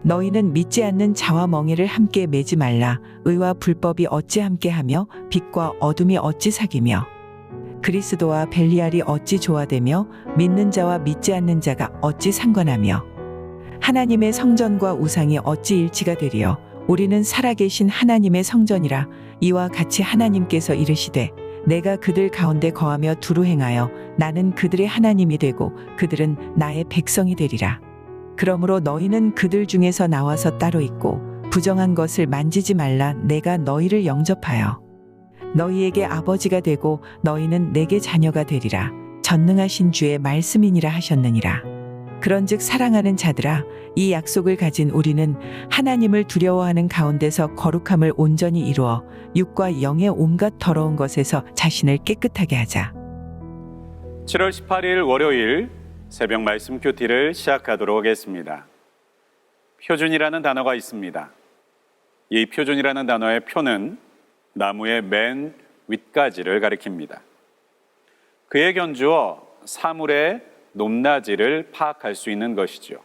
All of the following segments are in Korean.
너희는 믿지 않는 자와 멍에를 함께 매지 말라. 의와 불법이 어찌 함께하며 빛과 어둠이 어찌 사귀며 그리스도와 벨리알이 어찌 조화되며 믿는 자와 믿지 않는 자가 어찌 상관하며 하나님의 성전과 우상이 어찌 일치가 되리요. 우리는 살아계신 하나님의 성전이라. 이와 같이 하나님께서 이르시되 내가 그들 가운데 거하며 두루 행하여 나는 그들의 하나님이 되고 그들은 나의 백성이 되리라. 그러므로 너희는 그들 중에서 나와서 따로 있고 부정한 것을 만지지 말라. 내가 너희를 영접하여 너희에게 아버지가 되고 너희는 내게 자녀가 되리라. 전능하신 주의 말씀이니라 하셨느니라. 그런즉 사랑하는 자들아, 이 약속을 가진 우리는 하나님을 두려워하는 가운데서 거룩함을 온전히 이루어 육과 영의 온갖 더러운 것에서 자신을 깨끗하게 하자. 7월 18일 월요일 새벽 말씀 큐티를 시작하도록 하겠습니다. 표준이라는 단어가 있습니다. 이 표준이라는 단어의 표는 나무의 맨 윗가지를 가리킵니다. 그에 견주어 사물의 높낮이를 파악할 수 있는 것이죠.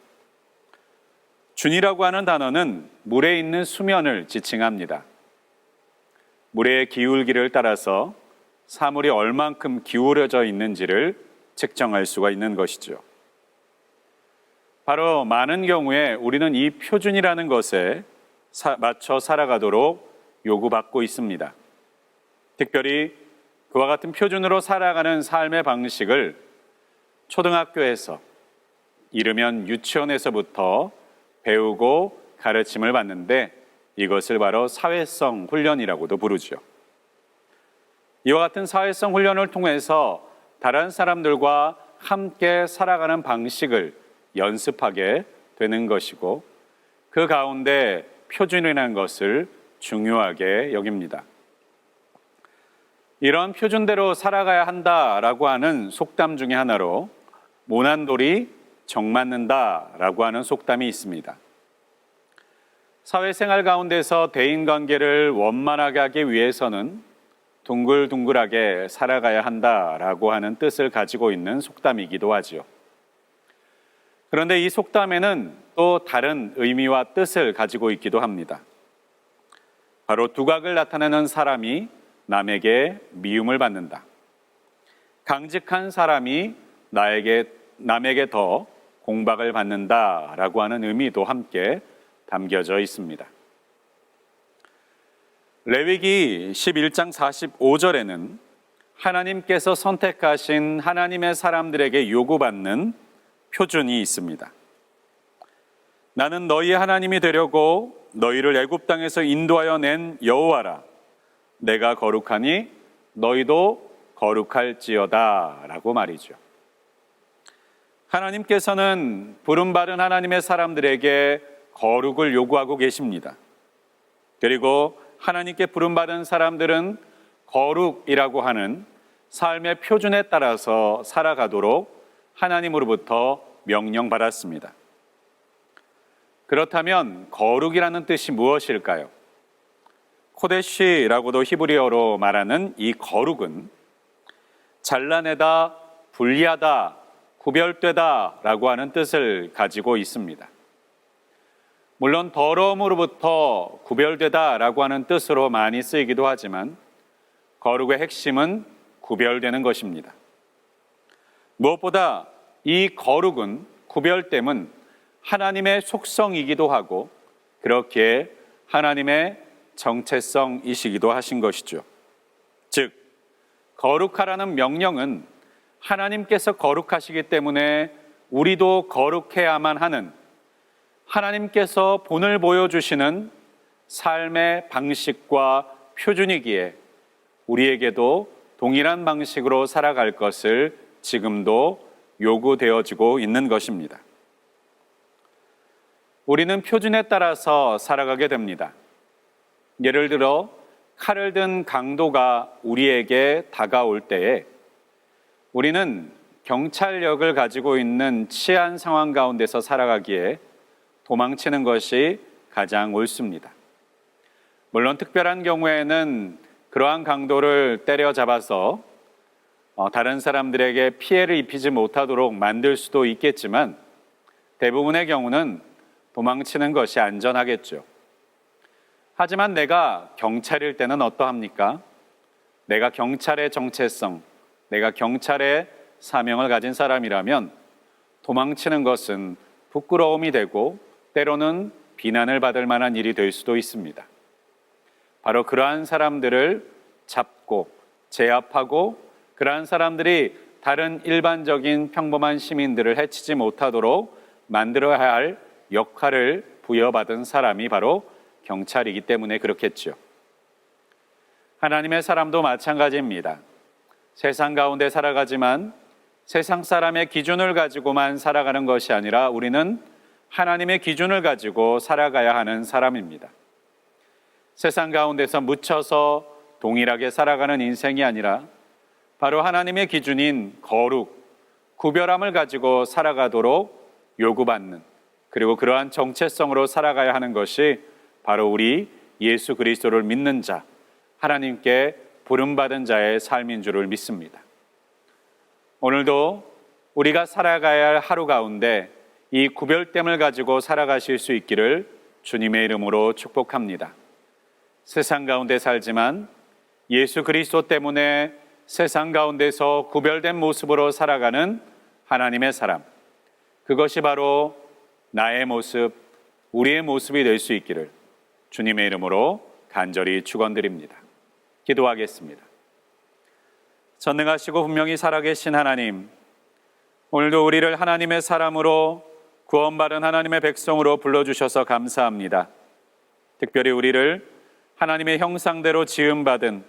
준이라고 하는 단어는 물에 있는 수면을 지칭합니다. 물의 기울기를 따라서 사물이 얼만큼 기울어져 있는지를 측정할 수가 있는 것이죠. 바로 많은 경우에 우리는 이 표준이라는 것에 맞춰 살아가도록 요구받고 있습니다. 특별히 그와 같은 표준으로 살아가는 삶의 방식을 초등학교에서 이르면 유치원에서부터 배우고 가르침을 받는데 이것을 바로 사회성 훈련이라고도 부르죠. 이와 같은 사회성 훈련을 통해서 다른 사람들과 함께 살아가는 방식을 연습하게 되는 것이고 그 가운데 표준이라는 것을 중요하게 여깁니다. 이런 표준대로 살아가야 한다라고 하는 속담 중에 하나로 모난 돌이 정 맞는다라고 하는 속담이 있습니다. 사회생활 가운데서 대인관계를 원만하게 하기 위해서는 둥글둥글하게 살아가야 한다라고 하는 뜻을 가지고 있는 속담이기도 하지요. 그런데 이 속담에는 또 다른 의미와 뜻을 가지고 있기도 합니다. 바로 두각을 나타내는 사람이 남에게 미움을 받는다. 강직한 사람이 남에게 더 공박을 받는다라고 하는 의미도 함께 담겨져 있습니다. 레위기 11장 45절에는 하나님께서 선택하신 하나님의 사람들에게 요구받는 표준이 있습니다. 나는 너희의 하나님이 되려고 너희를 애굽 땅에서 인도하여 낸 여호와라. 내가 거룩하니 너희도 거룩할지어다 라고 말이죠. 하나님께서는 부름받은 하나님의 사람들에게 거룩을 요구하고 계십니다. 그리고 하나님께 부름받은 사람들은 거룩이라고 하는 삶의 표준에 따라서 살아가도록 하나님으로부터 명령받았습니다. 그렇다면 거룩이라는 뜻이 무엇일까요? 코데시라고도 히브리어로 말하는 이 거룩은 잘라내다, 분리하다, 구별되다 라고 하는 뜻을 가지고 있습니다. 물론 더러움으로부터 구별되다 라고 하는 뜻으로 많이 쓰이기도 하지만 거룩의 핵심은 구별되는 것입니다. 무엇보다 이 거룩은, 구별됨은 하나님의 속성이기도 하고 그렇게 하나님의 정체성이시기도 하신 것이죠. 즉, 거룩하라는 명령은 하나님께서 거룩하시기 때문에 우리도 거룩해야만 하는 하나님께서 본을 보여주시는 삶의 방식과 표준이기에 우리에게도 동일한 방식으로 살아갈 것을 지금도 요구되어지고 있는 것입니다. 우리는 표준에 따라서 살아가게 됩니다. 예를 들어 칼을 든 강도가 우리에게 다가올 때에 우리는 경찰력을 가지고 있는 치안 상황 가운데서 살아가기에 도망치는 것이 가장 옳습니다. 물론 특별한 경우에는 그러한 강도를 때려잡아서 다른 사람들에게 피해를 입히지 못하도록 만들 수도 있겠지만 대부분의 경우는 도망치는 것이 안전하겠죠. 하지만 내가 경찰일 때는 어떠합니까? 내가 경찰의 정체성, 내가 경찰의 사명을 가진 사람이라면 도망치는 것은 부끄러움이 되고 때로는 비난을 받을 만한 일이 될 수도 있습니다. 바로 그러한 사람들을 잡고 제압하고 그러한 사람들이 다른 일반적인 평범한 시민들을 해치지 못하도록 만들어야 할 역할을 부여받은 사람이 바로 경찰이기 때문에 그렇겠죠. 하나님의 사람도 마찬가지입니다. 세상 가운데 살아가지만 세상 사람의 기준을 가지고만 살아가는 것이 아니라 우리는 하나님의 기준을 가지고 살아가야 하는 사람입니다. 세상 가운데서 묻혀서 동일하게 살아가는 인생이 아니라 바로 하나님의 기준인 거룩, 구별함을 가지고 살아가도록 요구받는, 그리고 그러한 정체성으로 살아가야 하는 것이 바로 우리 예수 그리스도를 믿는 자, 하나님께 부름받은 자의 삶인 줄을 믿습니다. 오늘도 우리가 살아가야 할 하루 가운데 이 구별됨을 가지고 살아가실 수 있기를 주님의 이름으로 축복합니다. 세상 가운데 살지만 예수 그리스도 때문에 세상 가운데서 구별된 모습으로 살아가는 하나님의 사람, 그것이 바로 나의 모습, 우리의 모습이 될 수 있기를 주님의 이름으로 간절히 축원드립니다. 기도하겠습니다. 전능하시고 분명히 살아계신 하나님, 오늘도 우리를 하나님의 사람으로 구원받은 하나님의 백성으로 불러주셔서 감사합니다. 특별히 우리를 하나님의 형상대로 지음받은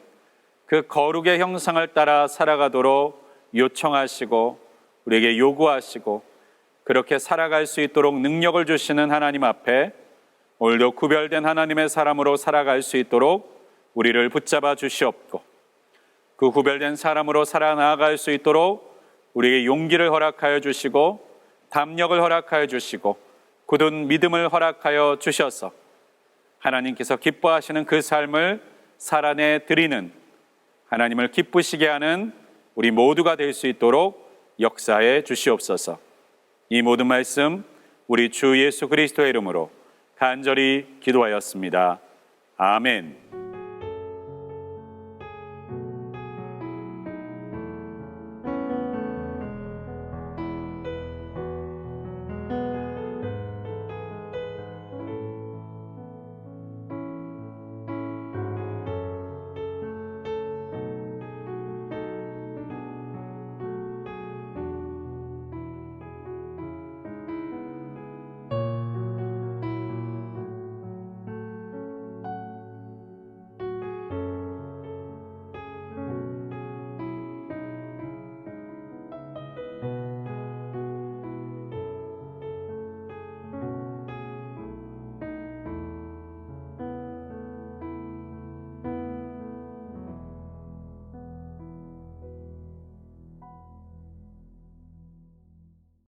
그 거룩의 형상을 따라 살아가도록 요청하시고 우리에게 요구하시고 그렇게 살아갈 수 있도록 능력을 주시는 하나님 앞에 오늘도 구별된 하나님의 사람으로 살아갈 수 있도록 우리를 붙잡아 주시옵고 그 구별된 사람으로 살아나갈 수 있도록 우리에게 용기를 허락하여 주시고 담력을 허락하여 주시고 굳은 믿음을 허락하여 주셔서 하나님께서 기뻐하시는 그 삶을 살아내 드리는, 하나님을 기쁘시게 하는 우리 모두가 될 수 있도록 역사해 주시옵소서. 이 모든 말씀 우리 주 예수 그리스도의 이름으로 간절히 기도하였습니다. 아멘.